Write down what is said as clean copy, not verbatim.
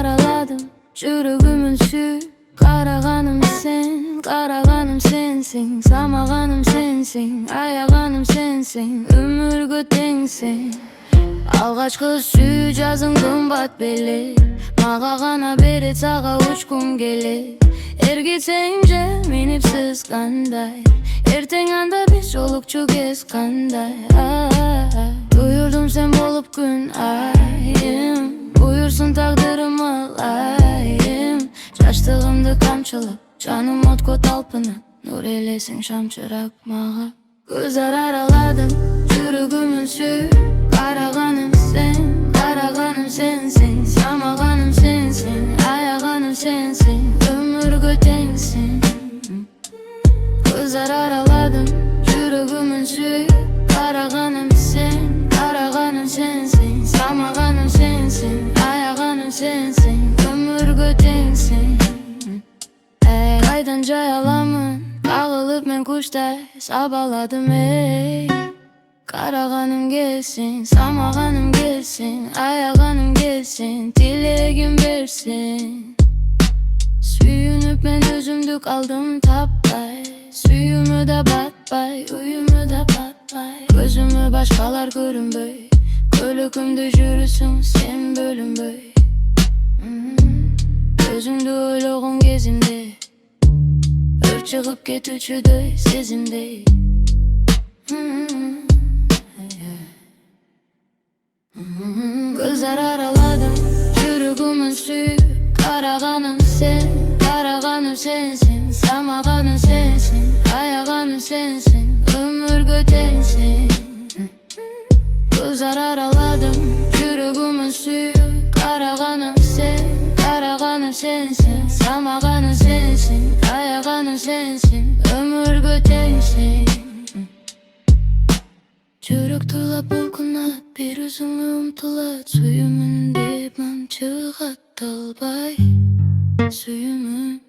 araladım çürüğümün süt. Karaganım sen, karaganım sensin. Samaganım sensin, ayağanım sensin. Ömürgü tengsин. Algaçkı süt жазың kımbat beli. Maga gana beri taga uçkum geli. Ergetsеңже menipsiz kanday. Erteң anda biz жолукчу кез кандай. Buyurdum sen bolup gün ayım. Buyursun takdırım alayım. Çaçtığımdı kamçılıp canım otko talpınıp. Nur eylesin şamçırak mağa. Gözler araladım çürüğümün süt. Karaganım sen, karaganım sensin. Samaganım sensin, ayağanım sensin. Ömürgü tengsин. Gözler araladım çürüğümün süt. Karaganım sen, karaganım sensin. Samaganım sensin, ayağanım sensin. Ömürgü tengsин. Aydan jay alamın dağılıp men kuşтай sabaladım ey. Karaganım gelsin, samaganım gelsin. Ayağanım gelsin, dilegim bersin. Suyunup men özümdü kaldım taptay. Suyumu da batpay, uyumu da batpay. Gözümü başkalar görünböy. Kölükümdü жүрүсүң sen bölünböy. Gözümdü oylogum кезимде. Өр чыгып кетүүчүдөй сезимдей. Gözler araladım çürüğümün süt. Karaganım sen, karaganım sensin. Samaganım sensin, ayağanım sensin. Ömürgü tengsин. Gözler araladım çürüğümün süt. Karaganım sen, karaganım sensin. Samaganım sensin, ayağanım sensin. Ömürgü tengsин. Çürük tulap bulkunat bir üzümü umtulat. Suyumun deyip çıgat dalbay. Suyumun